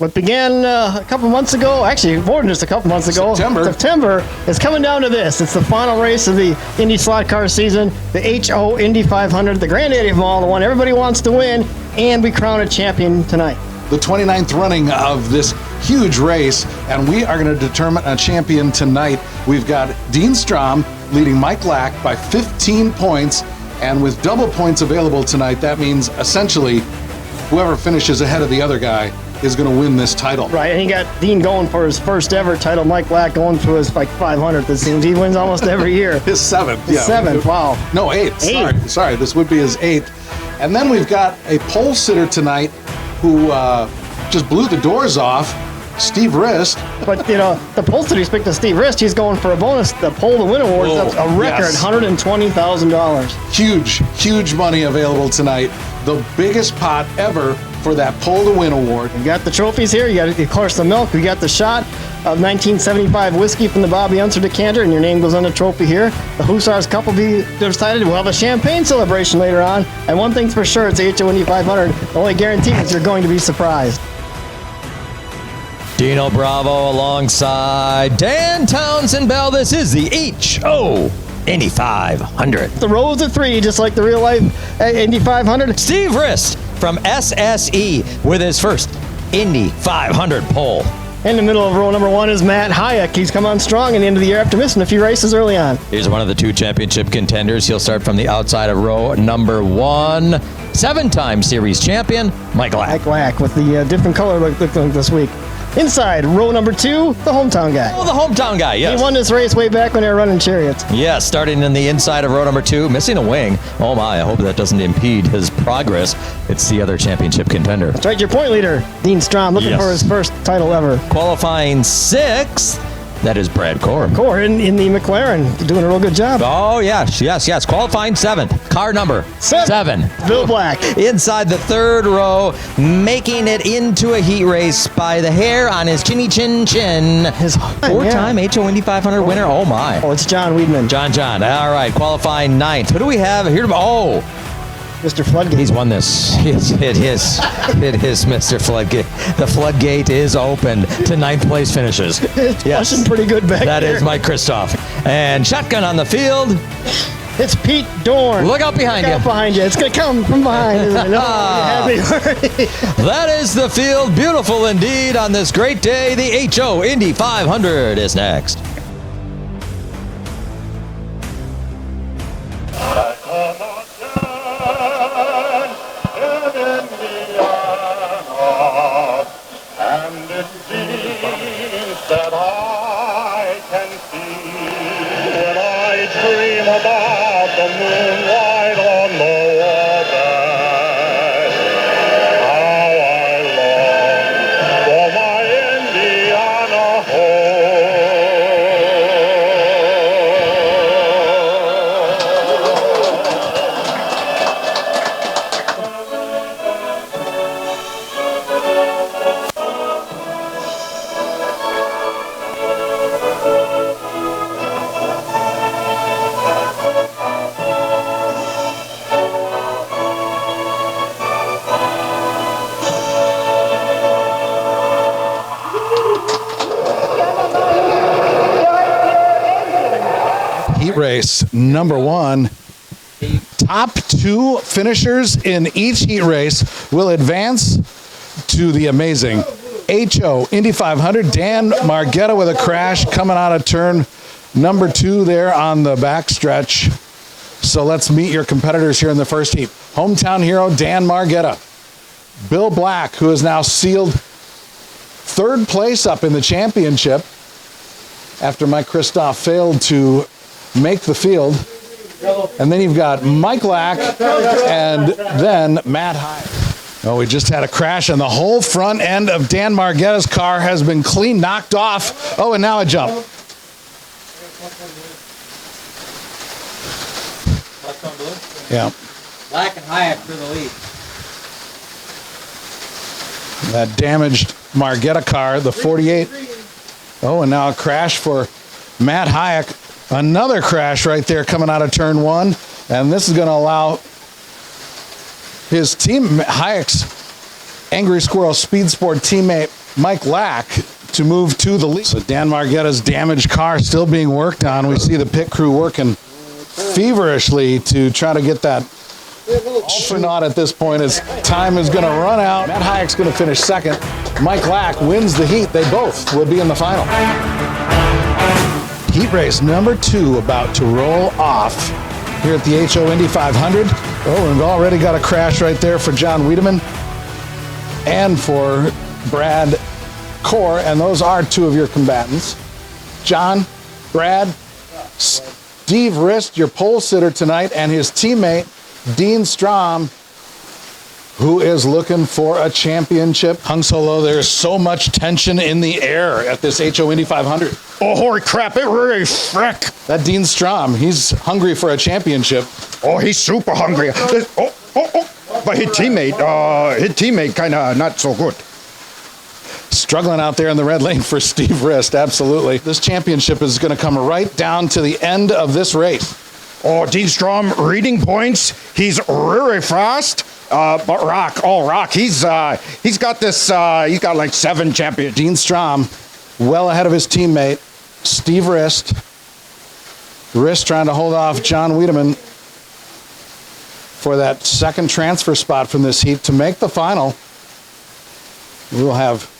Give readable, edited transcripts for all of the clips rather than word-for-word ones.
What began a couple months ago, actually more than just a couple months ago, September, is coming down to this. It's the final race of the IndySlotCar season, the HO Indy 500, the granddaddy of them all, the one everybody wants to win, and we crown a champion tonight. The 29th running of this huge race, and we are going to determine a champion tonight. We've got Dean Strom leading Mike Lack by 15 points, and with double points available tonight, that means essentially whoever finishes ahead of the other guy is going to win this title. Right, and he got Dean going for his first ever title. Mike Lack going for his 500th, it seems. He wins almost every year. His seventh. His seventh, wow. No, eighth. Sorry, this would be his eighth. And then we've got a pole sitter tonight who just blew the doors off, Steve Rist. But, the pole sitter, speaking to Steve Rist, he's going for a bonus. The Pole to Win Award is a record, yes. $120,000. Huge money available tonight. The biggest pot ever for that Pole to Win Award. You got the trophies here. You got, of course, the milk. We got the shot of 1975 whiskey from the Bobby Unser decanter, and your name goes on the trophy here. The Husarsbilt Cup will be decided. We'll have a champagne celebration later on. And one thing's for sure, it's the HO Indy 500. The only guarantee is you're going to be surprised. Dino Bravo alongside Dan Townsend Bell. This is the HO Indy 500. The rows of three, just like the real life Indy 500. Steve Rist from SSE with his first Indy 500 pole. In the middle of row number one is Matt Hayek. He's come on strong in the end of the year after missing a few races early on. Here's one of the two championship contenders. He'll start from the outside of row number one. Seven-time series champion, Mike Lack. Mike Lack with the different color look this week. Inside, row number two, the hometown guy. Oh, the hometown guy, yes. He won this race way back when they were running chariots. Yes, starting in the inside of row number two, missing a wing. Oh my, I hope that doesn't impede his progress. It's the other championship contender. That's right, your point leader, Dean Strom, looking for his first title ever. Qualifying sixth, that is Brad Core. Core in the McLaren, doing a real good job. Oh, yes. Qualifying seventh. Car number seven. Bill Black. Inside the third row, making it into a heat race by the hair on his chinny chin chin. His four-time HO Indy 500 winner. Oh, my. Oh, it's John Weidman. John. All right, qualifying ninth. Who do we have here? Oh, Mr. Floodgate. He's won this. It is Mr. Floodgate. The floodgate is open to ninth place finishes. It's pushing pretty good back That there. is Mike Kristoff. And shotgun on the field. It's Pete Dorn. Look out behind you. Look out behind you. It's going to come from behind, isn't it? That is the field. Beautiful indeed on this great day. The HO Indy 500 is next. That I can see when I dream about the moonlight on the water. How I long for my Indiana home. Heat race number one. Top two finishers in each heat race will advance to the amazing HO Indy 500. Dan Margetta with a crash coming out of turn number two there on the backstretch. So let's meet your competitors here in the first heat. Hometown hero Dan Margetta. Bill Black, who has now sealed third place up in the championship after Mike Kristoff failed to make the field. And then you've got Mike Lack and then Matt Hayek. Oh, we just had a crash, and the whole front end of Dan Margetta's car has been clean knocked off. Oh, and now a jump. Yeah. Lack and Hayek for the lead. That damaged Margetta car, the 48. Oh, and now a crash for Matt Hayek. Another crash right there coming out of turn one. And this is going to allow his team, Hayek's Angry Squirrel Speed Sport teammate, Mike Lack to move to the lead. So Dan Margetta's damaged car still being worked on. We see the pit crew working feverishly to try to get that astronaut at this point as time is going to run out. Matt Hayek's going to finish second. Mike Lack wins the heat. They both will be in the final. Heat race number 2 about to roll off here at the HO Indy 500. Oh, and we've already got a crash right there for John Wiedemann and for Brad Core, and those are 2 of your combatants. John, Brad, Steve Rist, your pole sitter tonight, and his teammate, Dean Strom, who is looking for a championship. Hung Solo, there's so much tension in the air at this HO Indy 500. Oh, holy crap, it really frick. That Dean Strom, he's hungry for a championship. Oh, he's super hungry. But his teammate kind of not so good. Struggling out there in the red lane for Steve Rist, absolutely. This championship is going to come right down to the end of this race. Oh, Dean Strom reading points. He's really fast. But Rock, he's got this, he's got like 7 champions. Dean Strom, well ahead of his teammate, Steve Rist. Rist trying to hold off John Wiedemann for that second transfer spot from this heat to make the final. We'll have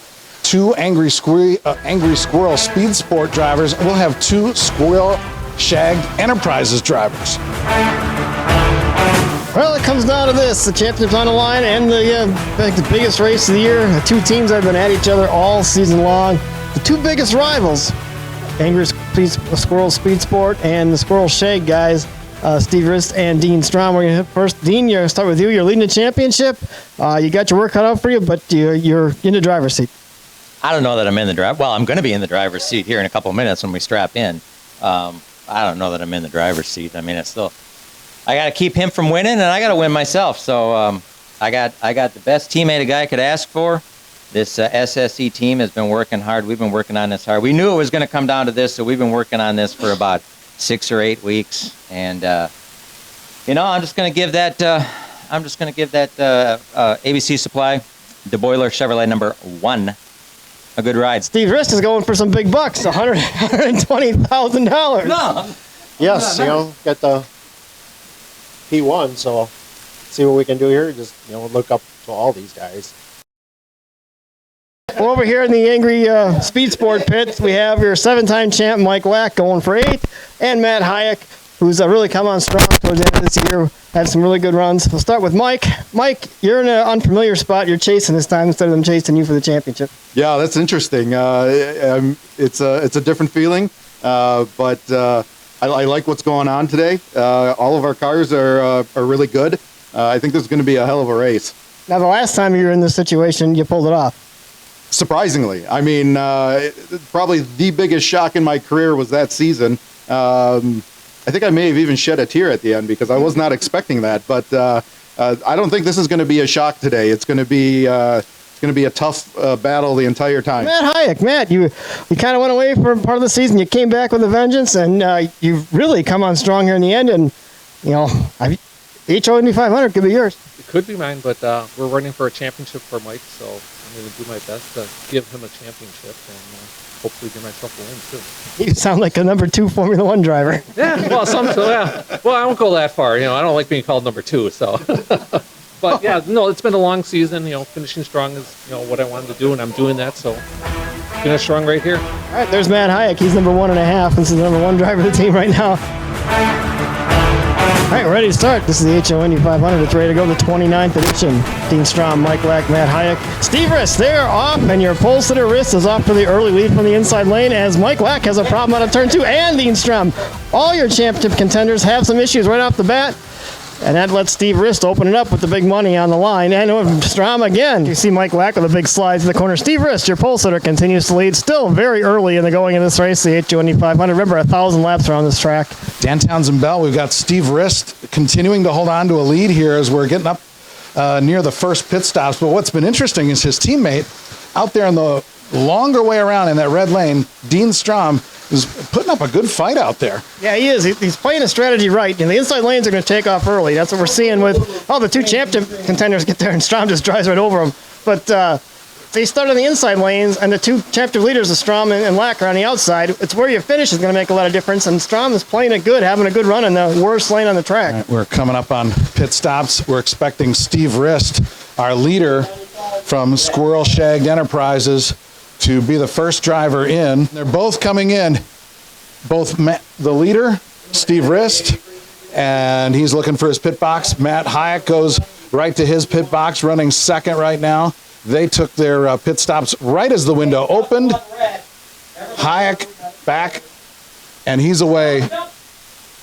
2 Angry Squirrel Speed Sport drivers. We'll have 2 Squirrel Shagged Enterprises drivers. Well, it comes down to this. The championship's on the line and the biggest race of the year. The 2 teams have been at each other all season long. The 2 biggest rivals, Angry Squirrel Speed Sport and the Squirrel Shag guys, Steve Rist and Dean Strom. We're going to hit first. Dean, you're going to start with you. You're leading the championship. You got your work cut out for you, but you're in the driver's seat. I don't know that I'm in the drive. Well, I'm going to be in the driver's seat here in a couple of minutes when we strap in. I don't know that I'm in the driver's seat. I mean, it's still, I got to keep him from winning, and I got to win myself. So I got the best teammate a guy could ask for. This SSE team has been working hard. We've been working on this hard. We knew it was going to come down to this, so we've been working on this for about 6 or 8 weeks. And I'm just going to give that. ABC Supply, DeBoiler Chevrolet number 1. A good ride. Steve Rist is going for some big bucks, $120,000. No. Yes, got the P1, so see what we can do here. Just, look up to all these guys. Well, over here in the Angry Speed Sport pit, we have your 7-time champ Mike Lack going for 8th, and Matt Hayek, who's really come on strong towards the end of this year. Had some really good runs. We'll start with Mike. Mike, you're in an unfamiliar spot. You're chasing this time instead of them chasing you for the championship. Yeah, that's interesting. It's a different feeling, but I like what's going on today. All of our cars are really good. I think this is going to be a hell of a race. Now, the last time you were in this situation, you pulled it off. Surprisingly. I mean, probably the biggest shock in my career was that season. I think I may have even shed a tear at the end because I was not expecting that. But I don't think this is going to be a shock today. It's going to be a tough battle the entire time. Matt Hayek, Matt, you kind of went away for part of the season. You came back with a vengeance, and you've really come on strong here in the end. And HO Indy 500 could be yours. It could be mine, but we're running for a championship for Mike, so I'm going to do my best to give him a championship and hopefully give myself a win too. You sound like a number 2 Formula 1 driver. Yeah, well, Well, I won't go that far. I don't like being called number 2, so. But yeah, no, it's been a long season. Finishing strong is what I wanted to do, and I'm doing that. So finish strong right here. All right, there's Matt Hayek. He's number 1.5. This is the number 1 driver of the team right now. All right, we're ready to start. This is the HO Indy 500. It's ready to go, the 29th edition. Dean Strom, Mike Lack, Matt Hayek. Steve Rist, they're off, and your pole sitter Rist is off for the early lead from the inside lane as Mike Lack has a problem out of turn 2, and Dean Strom. All your championship contenders have some issues right off the bat. And that lets Steve Rist open it up with the big money on the line. And Strom again. You see Mike Lack with a big slide to the corner. Steve Rist, your pole sitter, continues to lead. Still very early in the going of this race, the HO Indy 500. Remember, 1,000 laps around this track. Dan Townsend Bell, we've got Steve Rist continuing to hold on to a lead here as we're getting up near the first pit stops. But what's been interesting is his teammate out there in the longer way around in that red lane, Dean Strom, is putting up a good fight out there. Yeah, he is. He's playing his strategy right. And the inside lanes are going to take off early. That's what we're seeing with the 2 championship contenders get there, and Strom just drives right over them. But they start on the inside lanes, and the two championship leaders, Strom and Lack, are on the outside. It's where you finish is going to make a lot of difference, and Strom is playing it good, having a good run in the worst lane on the track. All right, we're coming up on pit stops. We're expecting Steve Rist, our leader from Squirrel Shagged Enterprises, to be the first driver in. They're both coming in. Both the leader, Steve Rist, and he's looking for his pit box. Matt Hayek goes right to his pit box, running second right now. They took their pit stops right as the window opened. Hayek back, and he's away.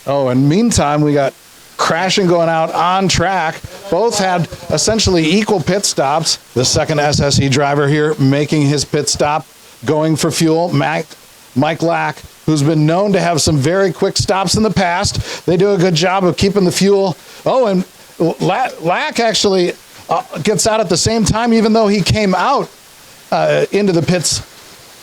Oh, and meantime, we got crashing going out on track. Both had essentially equal pit stops. The second SSE driver here making his pit stop, going for fuel. Mike Lack, who's been known to have some very quick stops in the past. They do a good job of keeping the fuel. Oh, and Lack actually gets out at the same time, even though he came out into the pits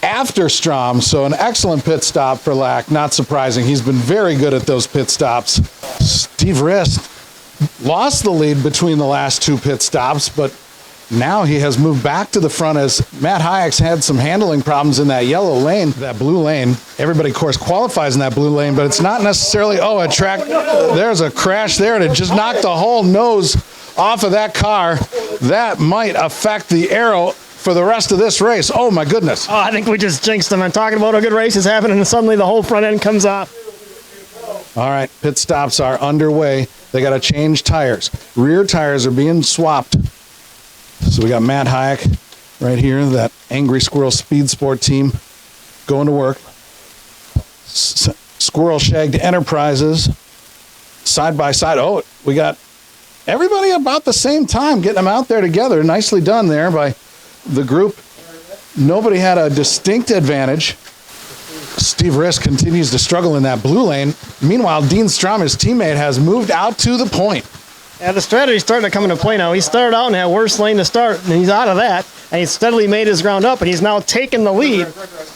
after Strom. So an excellent pit stop for Lack. Not surprising. He's been very good at those pit stops. Steve Rist lost the lead between the last two pit stops, but now he has moved back to the front as Matt Hayek's had some handling problems in that yellow lane, that blue lane. Everybody, of course, qualifies in that blue lane, but it's not necessarily, a track, there's a crash there, and it just knocked the whole nose off of that car. That might affect the aero for the rest of this race. Oh, my goodness. Oh, I think we just jinxed them. I'm talking about a good race is happening, and suddenly the whole front end comes off. All right, pit stops are underway. They got to change tires. Rear tires are being swapped. So we got Matt Hayek right here, that Angry Squirrel Speed Sport team going to work. Squirrel Shagged Enterprises, side by side. Oh, we got everybody about the same time getting them out there together. Nicely done there by the group. Nobody had a distinct advantage. Steve Rist continues to struggle in that blue lane. Meanwhile, Dean Strom, his teammate, has moved out to the point. Yeah, the strategy's starting to come into play now. He started out in that worst lane to start, and he's out of that, and he's steadily made his ground up, and he's now taken the lead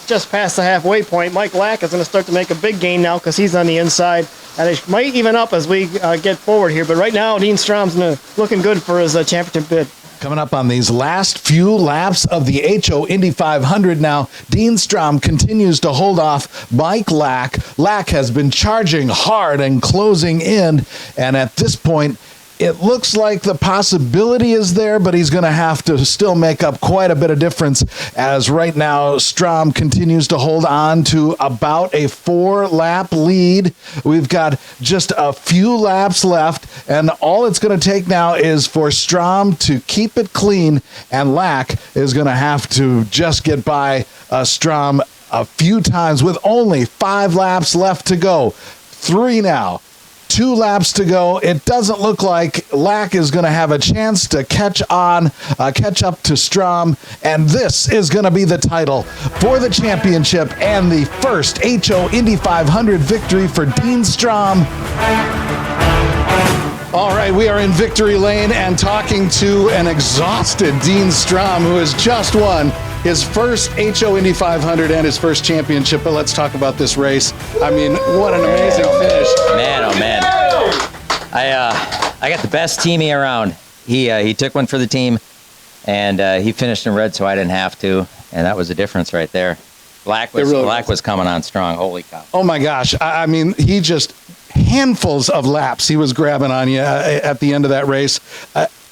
just past the halfway point. Mike Lack is going to start to make a big gain now because he's on the inside, and it might even up as we get forward here. But right now, Dean Strom's looking good for his championship bid. Coming up on these last few laps of the HO Indy 500 now, Dean Strom continues to hold off Mike Lack. Lack has been charging hard and closing in, and at this point, it looks like the possibility is there, but he's going to have to still make up quite a bit of difference, as right now Strom continues to hold on to about a 4-lap lead. We've got just a few laps left, and all it's going to take now is for Strom to keep it clean, and Lack is going to have to just get by Strom a few times with only 5 laps left to go. 3 now. 2 laps to go. It doesn't look like Lack is going to have a chance to catch up to Strom, and this is going to be the title for the championship and the first HO Indy 500 victory for Dean Strom. All right, we are in victory lane and talking to an exhausted Dean Strom, who has just won his first HO Indy 500 and his first championship. But let's talk about this race. I mean, what an amazing finish. Man, oh man. I got the best teammate around. He took one for the team, and he finished in red, so I didn't have to, and that was the difference right there. Black was coming on strong. Holy cow. Oh my gosh. I mean, he just handfuls of laps he was grabbing on you at the end of that race.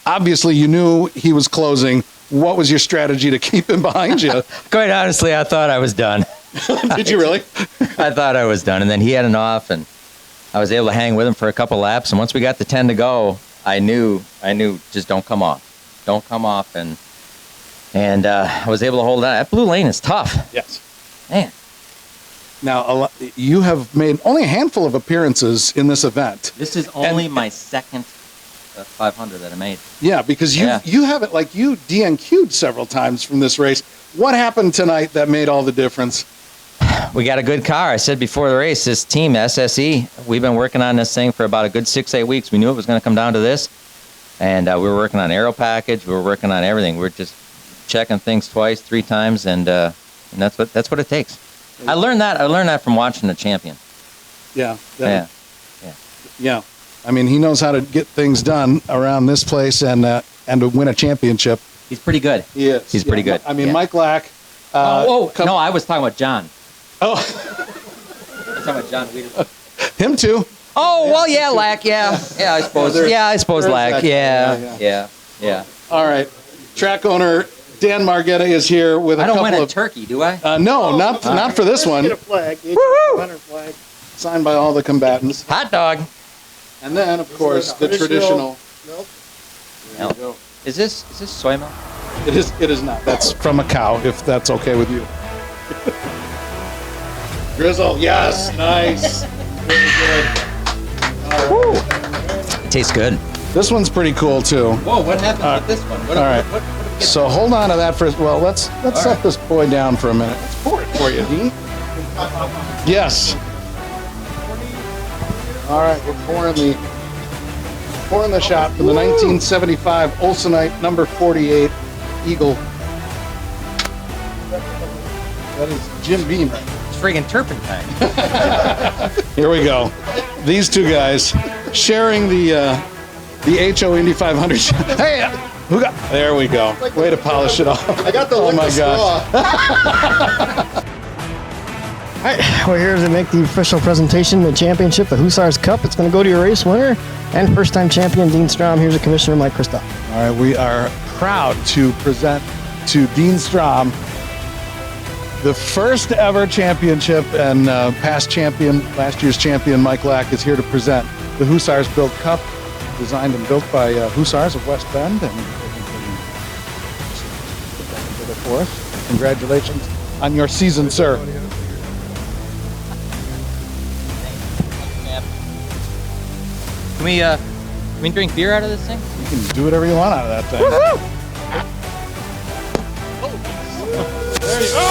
Obviously, you knew he was closing. What was your strategy to keep him behind you? Quite honestly, I thought I was done. Did you really? I thought I was done, and then he had an off, and I was able to hang with him for a couple laps. And once we got to 10 to go, I knew, just don't come off, and I was able to hold on. That blue lane is tough. Yes. Man. Now, you have made only a handful of appearances in this event. This is only my second 500 that I made. Yeah, because you haven't, you DNQ'd several times from this race. What happened tonight that made all the difference? We got a good car. I said before the race, this team, SSE, we've been working on this thing for about a good 6-8 weeks. We knew it was going to come down to this, and we were working on aero package. We were working on everything. We're just checking things 2-3 times, and that's what it takes. I learned that from watching the champion. Yeah. Yeah. I mean, he knows how to get things done around this place and to win a championship. He's pretty good. He is. He's pretty good. I mean, Yeah. Mike Lack. No, I was talking about John. Oh, I was talking about John Weeder. him too. Oh, well, yeah, Lack, yeah. Yeah, I suppose. Yeah, I suppose there's Lack. that. Yeah. All right. Track owner Dan Margetta is here with a I don't couple win a of. turkey, do I? No, not for this one. Get a flag. HO 500 flag. Signed by all the combatants. Hot dog. And then, of course, the traditional. Milk. There you go. Is this soy milk? It is not. That's from a cow, if that's okay with you. Grizzle, yes, nice. Very good. It tastes good. This one's pretty cool too. Whoa, what happened with this one? All right. So hold on to that for. Well, let's set this boy down for a minute. Let's pour it for you, Dean. Yes. All right, we're pouring the shot for the 1975 Olsenite number 48 Eagle. That is Jim Beam. It's friggin' turpentine. Here we go. These two guys sharing the HO Indy 500 shot. Hey, who got? There we go. Way to polish it off. I got the Oh lick my the gosh. straw. All right, we're here to make the official presentation of the championship, the Hussars Cup. It's going to go to your race winner and first-time champion, Dean Strom. Here's the commissioner, Mike Christoph. All right, we are proud to present to Dean Strom the first ever championship, and past champion, last year's champion, Mike Lack, is here to present the Husarsbilt Cup, designed and built by Husars of West Bend. And for us. Congratulations on your season, sir. Can we drink beer out of this thing? You can do whatever you want out of that thing. There you go.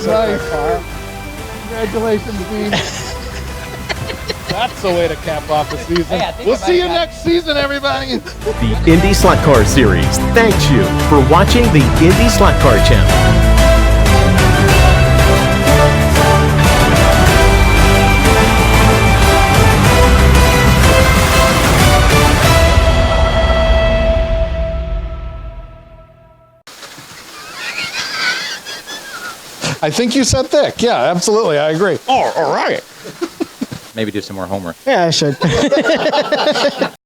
Nice. Congratulations, Dean. That's the way to cap off the season. Hey, I think We'll I see you might have next season, everybody. The IndySlotCar Series thanks you for watching the IndySlotCar channel. I think you said thick. Yeah, absolutely. I agree. Oh, all right. Maybe do some more homework. Yeah, I should.